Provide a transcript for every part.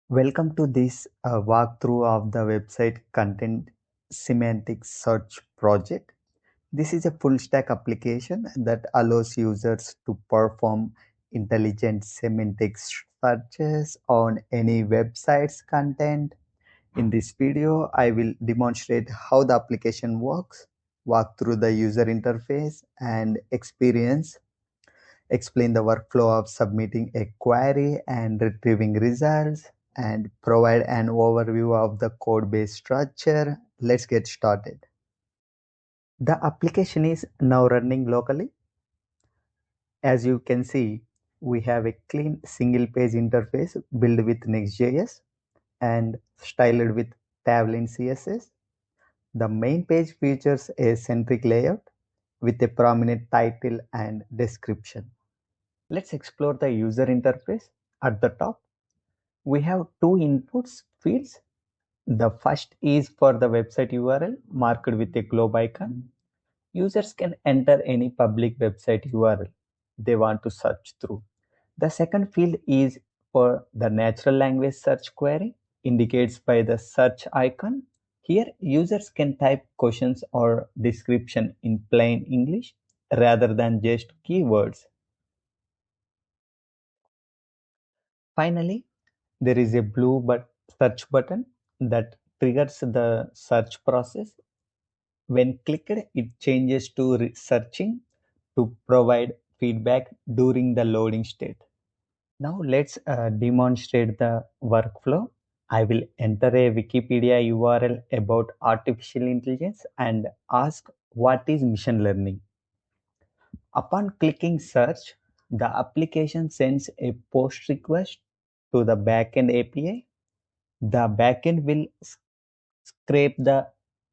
Welcome to this walkthrough of the website content semantic search project. This is a full stack application that allows users to perform intelligent semantic searches on any website's content. In this video, I will demonstrate how the application works, walk through the user interface and experience, explain the workflow of submitting a query and retrieving results, and provide an overview of the code base structure. Let's get started. The application is now running locally. As you can see, we have a clean single page interface built with Next.js and styled with Tailwind CSS. The main page features a centric layout with a prominent title and description. Let's explore the user interface. At the top, we have two inputs fields. The first is for the website URL marked with a globe icon. Users can enter any public website URL they want to search through. The second field is for the natural language search query, indicates by the search icon. Here, users can type questions or description in plain English rather than just keywords. Finally, there is a blue search button that triggers the search process. When clicked, it changes to searching to provide feedback during the loading state. Now let's demonstrate the workflow. I will enter a Wikipedia URL about artificial intelligence and ask what is machine learning. Upon clicking search, the application sends a post request to the backend API. The backend will scrape the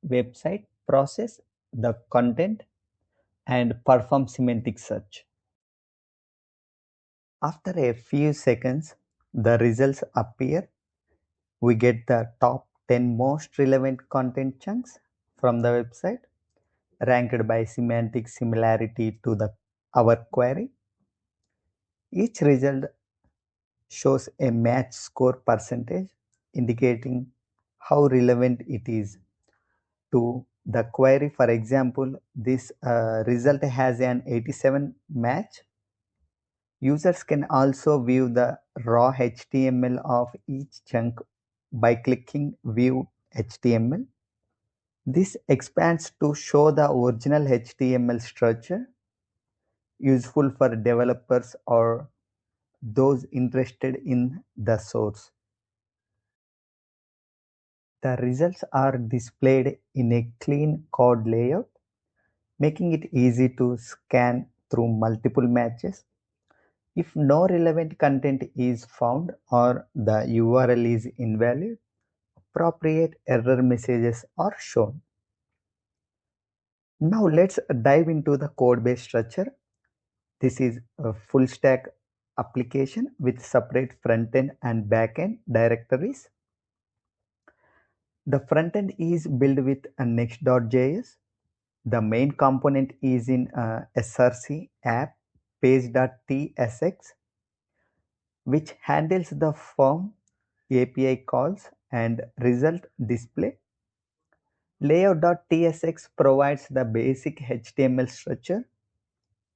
website, process the content, and perform semantic search. After a few seconds, the results appear. We get the top 10 most relevant content chunks from the website, ranked by semantic similarity to our query. Each result shows a match score percentage, indicating how relevant it is to the query. For example, this result has an 87 match. Users can also view the raw HTML of each chunk by clicking View HTML. This expands to show the original HTML structure, useful for developers or those interested in the source. The results are displayed in a clean code layout, making it easy to scan through multiple matches. If no relevant content is found or the URL is invalid, appropriate error messages are shown. Now let's dive into the code base structure. This is a full stack application with separate front end and back end directories. The front end is built with a Next.js. The main component is in src app page.tsx, which handles the form, API calls, and result display. Layout.tsx provides the basic HTML structure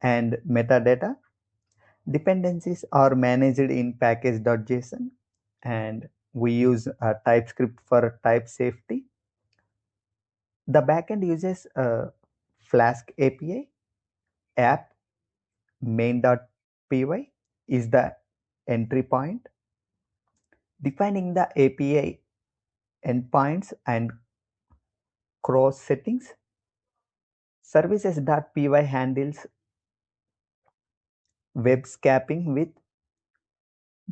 and metadata. Dependencies are managed in package.json, and we use TypeScript for type safety. The backend uses a Flask API. App main.py is the entry point, defining the API endpoints and cross settings. Services.py handles web scraping with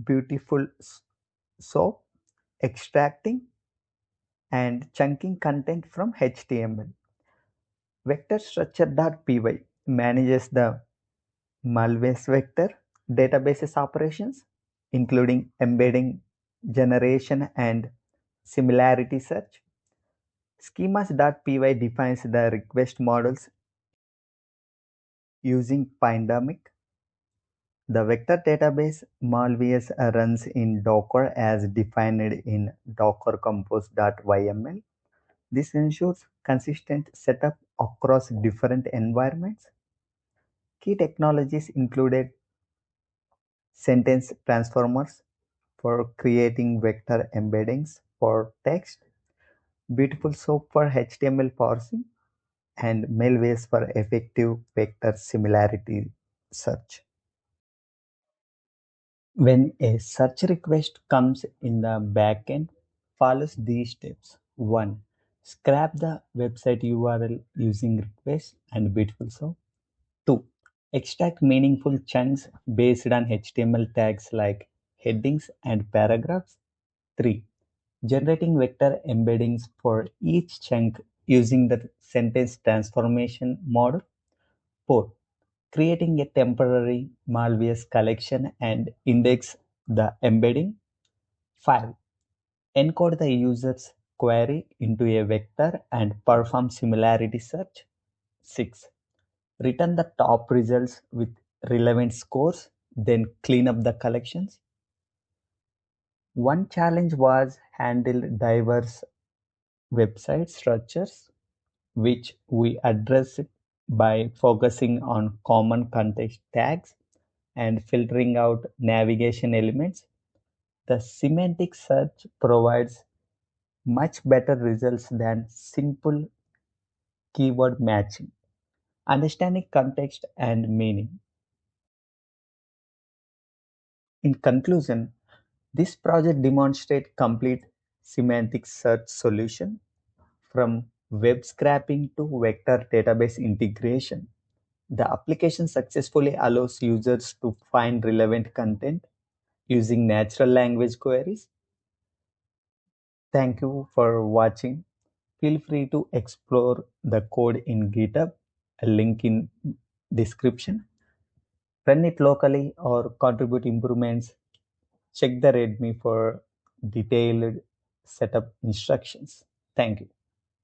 beautiful soap, extracting and chunking content from HTML. Vector structure.py manages the Milvus vector databases operations, including embedding, generation, and similarity search. Schemas.py defines the request models using Pandemic. The vector database Malvius runs in Docker as defined in dockercompose.yml. This ensures consistent setup across different environments. Key technologies included sentence transformers for creating vector embeddings for text, Beautiful Soap for HTML parsing, and Milvus for effective vector similarity search. When a search request comes in the backend, follows these steps. 1. Scrap the website URL using request and Beautiful Soap. 2. Extract meaningful chunks based on HTML tags like headings and paragraphs. 3. Generating vector embeddings for each chunk using the sentence transformation model. 4. Creating a temporary Malvius collection and index the embedding. 5. Encode the user's query into a vector and perform similarity search. 6. Return the top results with relevant scores, then clean up the collections. One challenge was handle diverse website structures, which we addressed by focusing on common context tags and filtering out navigation elements. The semantic search provides much better results than simple keyword matching. Understanding context and meaning. In conclusion, this project demonstrates complete semantic search solution from web scraping to vector database integration. The application successfully allows users to find relevant content using natural language queries. Thank you for watching. Feel free to explore the code in GitHub, a link in description. Run it locally or contribute improvements. Check the README for detailed setup instructions. Thank you.